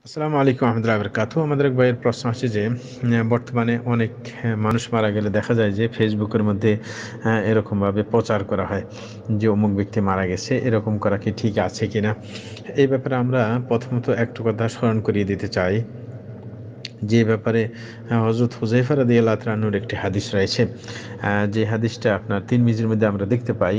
আসসালামু আলাইকুম রহমতুল্লাহি ওয়া বারাকাতুহু। আমাদের এক ভাইয়ের প্রশ্ন আছে যে বর্তমানে অনেক মানুষ মারা গেলে দেখা যায় যে ফেসবুকের মধ্যে এরকমভাবে প্রচার করা হয় যে অমুক ব্যক্তি মারা গেছে, এরকম করা কি ঠিক আছে কিনা? এই ব্যাপারে আমরা প্রথমত একটু কথা স্মরণ করিয়ে দিতে চাই যে ব্যাপারে হযরত হুযায়ফা রাদিয়াল্লাহু তাআলা আনহুর একটি হাদিস রয়েছে। যে হাদিসটা আপনার তিরমিজির মধ্যে আমরা দেখতে পাই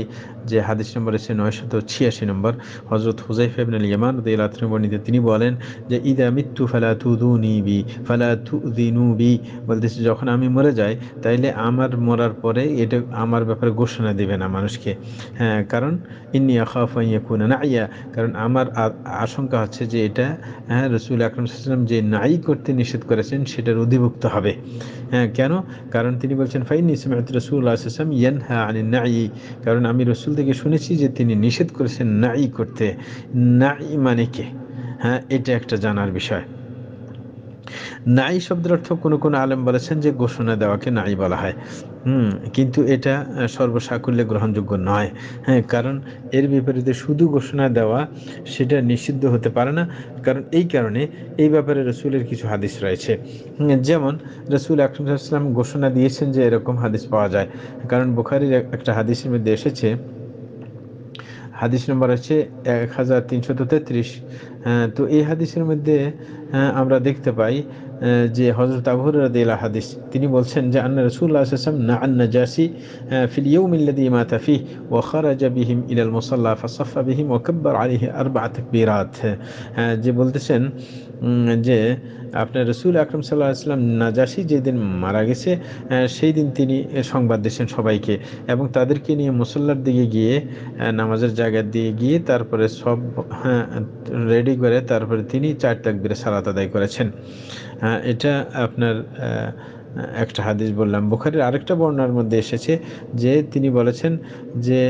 যে হাদিস নম্বর হচ্ছে 986 নম্বর। হযরত হুযায়ফা ইবনে আল ইয়ামান রাদিয়াল্লাহু তাআলা বর্ণিত, তিনি বলেন যে ইদা মিত্তু ফালা তুযুনি বি ফালা তুযিনু বি, বলতেছে যখন আমি মরে যাই তাইলে আমার মরার পরে এটা আমার ব্যাপারে ঘোষণা দিবে না মানুষকে। হ্যাঁ, কারণ ইন্নী আখাফু আন ইয়াকুনা নাইয়া, কারণ আমার আশঙ্কা হচ্ছে যে এটা রাসূল আকরাম সাল্লাল্লাহু আলাইহি ওয়াসাল্লাম যে নাই করতে নিষেধ করেছেন সেটার অধিভুক্ত হবে। হ্যাঁ, কেন? কারণ তিনি বলছেন ফাইন্নী সামি'তু রাসূলুল্লাহ সাল্লাল্লাহু আলাইহি ওয়াসাল্লাম ইয়ানহা আনিন নাই, কারণ আমি রাসূল থেকে শুনেছি যে তিনি নিষেধ করেছেন নাই করতে। নাই মানে কি? হ্যাঁ, এটা একটা জানার বিষয়। নাই শব্দের অর্থ কোনো আলেম বলেছেন যে ঘোষণা দেওয়াকে নাই বলা হয়। কিন্তু এটা সর্বসাকুল্যে গ্রহণযোগ্য নয়। হ্যাঁ, কারণ এর বিপরীতে শুধু ঘোষণা দেওয়া সেটা নিষিদ্ধ হতে পারে না। কারণ এই কারণে এই ব্যাপারে রাসূলের কিছু হাদিস রয়েছে। যেমন রাসূল আকরাম সাল্লাল্লাহু আলাইহি ওয়াসাল্লাম ঘোষণা দিয়েছেন যে এরকম হাদিস পাওয়া যায়। কারণ বুখারীর একটা হাদিসের মধ্যে এসেছে, হাদিস নম্বর হচ্ছে 1333। তো এই হাদিসের মধ্যে আমরা দেখতে পাই যে হযরত আবু হুরায়রা রাদিয়াল্লাহু হাদিস, তিনি বলছেন যে আন্না রাসূলুল্লাহ সাল্লাল্লাহু আলাইহি ওয়াসাল্লাম নাআন নাজাশি ফিল ইয়াউমিল্লাযী মাতা ফীহি ওয়া খারাজা বিহিম ইলাল মুসাল্লা ফাসাফফা বিহিম ওয়া কাব্বারা আলাইহি আরবা'a তাকবীরাত। যে বলতেছেন যে আপনার রাসূল আকরাম সাল্লাল্লাহু আলাইহি ওয়াসাল্লাম নাজাশি যেদিন মারা গেছে সেই দিন তিনি সংবাদ দিয়েছেন সবাইকে এবং তাদেরকে নিয়ে মুসল্লার দিকে গিয়ে নামাজের জায়গা দিয়ে গিয়ে তারপরে সব রেডি করে তারপরে তিনি ৪ তাকবীরে সালাত আদায় করেছেন। এটা আপনার একটা হাদিস বললাম। বুখারীর আরেকটা বর্ণনার মধ্যে এসেছে যে তিনি বলেছেন যে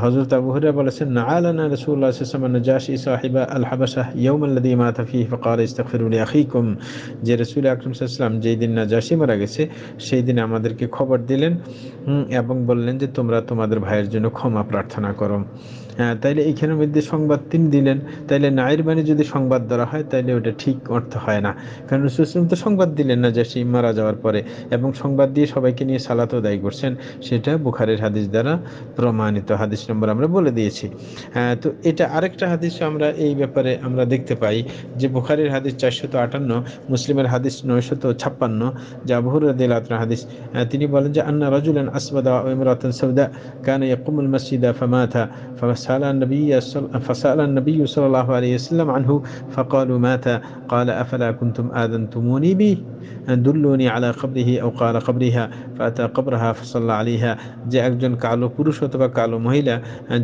হযরত আবু হুরায়রা বলেছেন নাআলানা রাসূলুল্লাহ সাল্লাল্লাহু আলাইহি ওয়াসাল্লাম নাজাশি সাহিবা আল হাবাশা ইয়াউমাল্লাযী মাতা ফীহি ফাকালা ইস্তাগফিরু লি আখিকুম, যে রাসূল আকরাম সাল্লাল্লাহু আলাইহি ওয়াসাল্লাম যেই দিন নাজাশি মারা গেছে সেই দিন আমাদেরকে খবর দিলেন এবং বললেন যে তোমরা তোমাদের ভাইয়ের জন্য ক্ষমা প্রার্থনা করো। তাইলে এইখানের মধ্যে সংবাদ তিনি দিলেন, তাইলে নায়ের বাণী যদি সংবাদ ধরা হয় তাইলে ওটা ঠিক অর্থ হয় না। কারণ রাসূল সাল্লাল্লাহু আলাইহি ওয়াসাল্লাম তো সংবাদ দিলেন নাজাশি মারা যাওয়ার পরে এবং সংবাদ দিয়ে সবাইকে নিয়ে সালাত আদায় করছেন। সেটা বুখারীর হাদিস দ্বারা প্রমাণিত। হাদিস নম্বর আমরা বলে দিয়েছি। তো এটা আরেকটা হাদিস আমরা এই ব্যাপারে আমরা দেখতে পাই যে বুখারীর হাদিস 458, মুসলিমের হাদিস 956, যে আবু হুরায়রা রাদিয়াল্লাহু আনহু হাদিস। তিনি বলেন যে আন্না রাজুলান আসওয়াদা ওয়া ইমরাতান সাওদা কানা ইয়াকুমুল মাসজিদা ফামাতা فسأل النبي صلى الله عليه وسلم عنه فقالوا مات قال أفلا كنتم آذنتموني به دلوني على قبره أو قال قبرها فأتى قبرها فصلى عليها। যে একজন কালো পুরুষ অথবা কালো মহিলা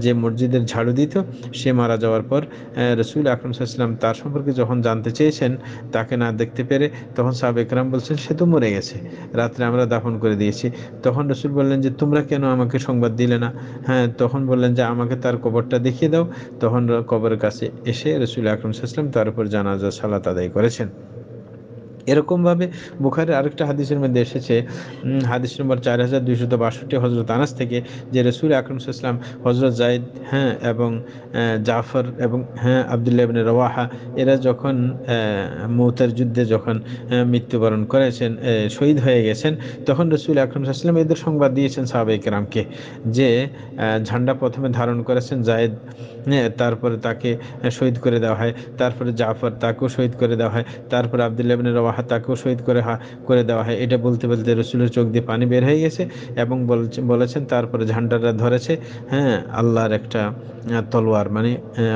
যে মসজিদের ঝাড়ু দিত, সে মারা যাওয়ার পর রাসূল আকরাম সাল্লাল্লাহু আলাইহি ওয়াসাল্লাম তার সম্পর্কে যখন জানতে চেয়েছেন, তাকে না দেখতে পেরে, তখন সাহাবায়ে কেরাম বলছেন সে তো মরে গেছে, রাত্রে আমরা দাফন করে দিয়েছি। তখন রাসূল বললেন যে তোমরা কেন আমাকে সংবাদ দিলে না? তখন বললেন যে আমাকে তার কবরটা দেখিয়ে দাও। তখন কবরের কাছে এসে রাসূল আকরাম সাল্লাল্লাহু আলাইহি ওয়াসাল্লাম তার উপর জানাজা সালাত আদায় করেছেন। এরকমভাবে বুখারীর আরেকটা হাদিসের মধ্যে এসেছে, হাদিস নম্বর 4262, হযরত আনাস থেকে, যে রাসূল আকরাম সাল্লাল্লাহু আলাইহি ওয়াসাল্লাম হযরত যায়েদ এবং জাফর এবং আব্দুল্লাহ ইবনে রাওয়াহা এরা যখন মুতার যুদ্ধে যখন মৃত্যুবরণ করেছেন, শহীদ হয়ে গেছেন, তখন রাসূল আকরাম সাল্লাল্লাহু আলাইহি ওয়াসাল্লাম এদের সংবাদ দিয়েছেন সাহাবায়ে কেরামকে যে ঝান্ডা প্রথমে ধারণ করেছেন যায়েদ, তারপরে তাকে শহীদ করে দেওয়া হয়, তারপরে জাফর তাকেও শহীদ করে দেওয়া হয়, তারপরে আব্দুল্লাহ ইবনে রাওয়াহা তাকেও শহীদ করে দেওয়া হয়। এটা বলতে বলতে রাসূলের চোখ দিয়ে পানি বের হয়ে গেছে এবং বলেছেন তারপরে ঝান্ডাটা ধরেছে আল্লাহর একটা তলোয়ার, মানে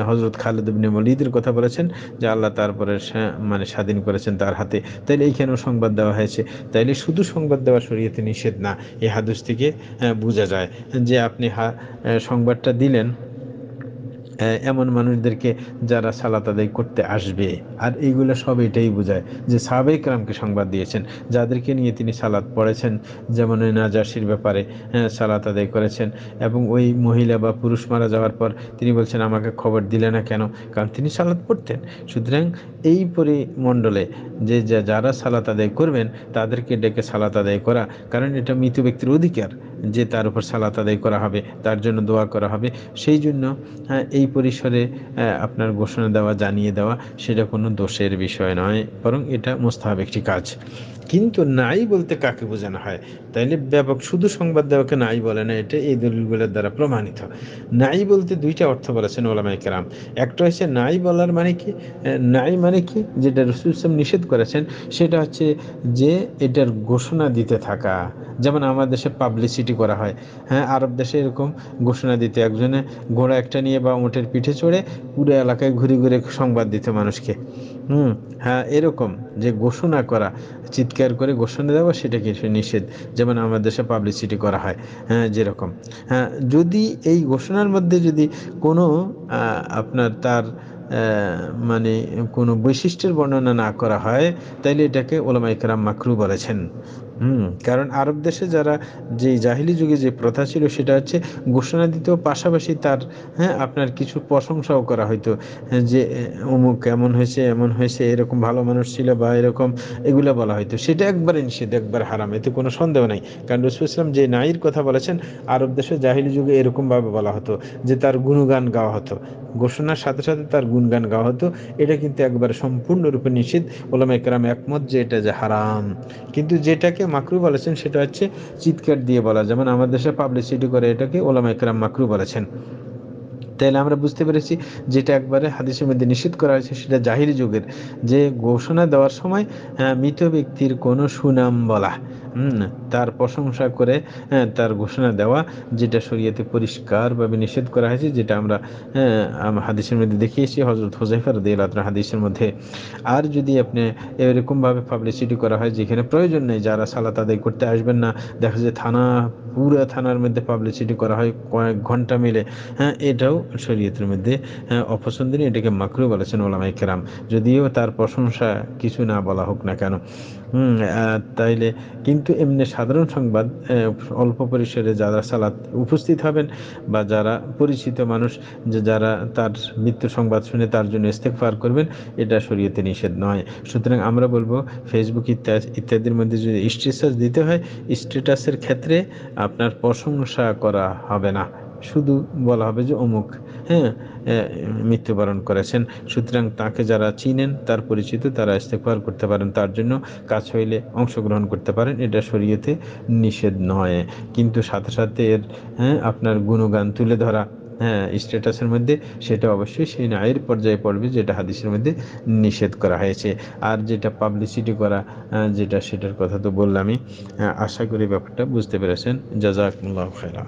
হযরত খালিদ ইবনে ওয়ালিদের কথা বলেছেন যে আল্লাহ তারপরে মানে স্বাধীন করেছেন তার হাতে। তাইলে এইখানেও সংবাদ দেওয়া হয়েছে। তাইলে শুধু সংবাদ দেওয়া শরীয়তে নিষেধ না, এই হাদিস থেকে বোঝা যায় যে আপনি সংবাদটা দিলেন এমন মানুষদেরকে যারা সালাত আদায় করতে আসবে, আর এইগুলো সব এটাই বোঝায় যে সাহাবায়ে কেরামকে সংবাদ দিয়েছেন, যাদেরকে নিয়ে তিনি সালাত পড়েছেন, যেমন ওই নাজাশির ব্যাপারে সালাত আদায় করেছেন এবং ওই মহিলা বা পুরুষ মারা যাওয়ার পর তিনি বলছেন আমাকে খবর দিলে না কেন? কারণ তিনি সালাত পড়তেন। সুতরাং এই পরিমণ্ডলে যে যারা সালাত আদায় করবেন তাদেরকে ডেকে সালাত আদায় করা, কারণ এটা মৃত ব্যক্তির অধিকার যে তার উপর সালাত আদায় করা হবে, তার জন্য দোয়া করা হবে। সেই জন্য এই পরিসরে আপনার ঘোষণা দেওয়া, জানিয়ে দেওয়া, সেটা কোনো দোষের বিষয় নয়, বরং এটা মুস্তাহাব একটি কাজ। কিন্তু নাই বলতে কাকে বোঝানো হয়? তাইলে ব্যাপক শুধু সংবাদ দেওয়াকে নাই বলে না, এটা এই দলিলগুলোর দ্বারা প্রমাণিত। নাই বলতে দুইটা অর্থ বলেছেন ওলামায়ে কেরাম। একটা হচ্ছে নাই বলার মানে কি, নাই মানে কি, যেটা রাসূল সাল্লাল্লাহু আলাইহি ওয়াসাল্লাম নিষেধ করেছেন সেটা হচ্ছে যে এটার ঘোষণা দিতে থাকা। যেমন আমাদের দেশে পাবলিসিটি করা হয়, হ্যাঁ, আরব দেশে এরকম ঘোষণা দিতে একজনে ঘোড়া একটা নিয়ে বা উটের পিঠে চড়ে পুরো এলাকায় ঘুরে ঘুরে সংবাদ দিতে মানুষকে। হ্যাঁ, এরকম যে ঘোষণা করা, চিৎকার করে ঘোষণা দেওয়া, সেটা কিছু নিষেধ। যেমন আমাদের দেশে পাবলিসিটি করা হয়, হ্যাঁ, যেরকম। হ্যাঁ, যদি এই ঘোষণার মধ্যে যদি কোনো আপনার তার মানে কোনো বৈশিষ্ট্যের বর্ণনা না করা হয়, তাইলে এটাকে ওলামায়ে কেরাম মাকরুহ বলেছেন। কারণ আরব দেশে যারা যে জাহিলি যুগে যে প্রথা ছিল সেটা হচ্ছে ঘোষণা দিতেও পাশাপাশি তার, হ্যাঁ, আপনার কিছু প্রশংসাও করা হয়তো, যে অমুক এমন হয়েছে এমন হয়েছে, এরকম ভালো মানুষ ছিল বা এরকম, এগুলো বলা হয়তো। সেটা একবারে নিষেধ, একবার হারাম, এতে কোনো সন্দেহ নাই। কারণ রাসূল সাল্লাল্লাহু আলাইহি ওয়াসাল্লাম যে নারীর কথা বলেছেন, আরব দেশে জাহিলি যুগে এরকমভাবে বলা হতো যে তার গুণগান গাওয়া হতো, ঘোষণার সাথে সাথে তার গুণগান গাওয়া হতো। এটা কিন্তু একবারে সম্পূর্ণরূপে নিষেধ। ওলামায়ে কেরাম একমত যে এটা যে হারাম। কিন্তু যেটাকে মাকরুহ বলেছেন সেটা হচ্ছে চিৎকার দিয়ে বলা, যেমন আমাদের দেশে পাবলিসিটি করে, এটাকে ওলামায়ে কেরাম মাকরুহ বলেছেন। তাইলে আমরা বুঝতে পেরেছি যেটা একবারে হাদিসের মধ্যে নিষেধ করা হয়েছে সেটা জাহিরি যুগের, যে ঘোষণা দেওয়ার সময় মৃত ব্যক্তির কোনো সুনাম বলা, তার প্রশংসা করে তার ঘোষণা দেওয়া, যেটা শরীয়তে পরিষ্কারভাবে নিষেধ করা হয়েছে, যেটা আমরা হাদিসের মধ্যে দেখিয়েছি হযরত হুযায়ফা রাদিয়াল্লাহু আনহু হাদিসের মধ্যে। আর যদি আপনি এরকমভাবে পাবলিসিটি করা হয় যেখানে প্রয়োজন নেই, যারা সালাত আদায় করতে আসবেন না, দেখা যায় পুরা থানার মধ্যে পাবলিসিটি করা হয় কয়েক ঘন্টা মিলে, হ্যাঁ, এটাও শরীয়তের মধ্যে অপছন্দনীয়, এটাকে মাকরুহ বলেছেন ওলামায়ে কেরাম, যদিও তার প্রশংসা কিছু না বলা হোক না কেন। তাইলে কিন্তু এমনি সাধারণ সংবাদ, অল্প পরিসরে যারা সালাত উপস্থিত হবেন বা যারা পরিচিত মানুষ, যে যারা তার মৃত্যু সংবাদ শুনে তার জন্য ইস্তেগফার করবেন, এটা শরীয়তে নিষেধ নয়। সুতরাং আমরা বলবো ফেসবুক ইত্যাদির মধ্যে যদি স্ট্যাটাস দিতে হয়, স্ট্যাটাসের ক্ষেত্রে আপনার প্রশংসা করা হবে না, শুধু বলা হবে যে অমুক, হ্যাঁ, মৃত্যুবরণ করেছেন। সুতরাং তাকে যারা চিনেন, তার পরিচিত, তারা ইস্তেগফার করতে পারেন, তার জন্য কাজ হইলে অংশগ্রহণ করতে পারেন, এটা শরীয়তে নিষেধ নয়। কিন্তু সাথে সাথে এর, হ্যাঁ, আপনার গুণগান তুলে ধরা, হ্যাঁ, স্ট্যাটাসের মধ্যে, সেটা অবশ্যই সেই নায়ের পর্যায়ে পড়বে, যেটা হাদিসের মধ্যে নিষেধ করা হয়েছে। আর যেটা পাবলিসিটি করা, যেটা, সেটার কথা তো বললামই। আশা করি ব্যাপারটা বুঝতে পেরেছেন। জাযাকুমুল্লাহু খাইরা।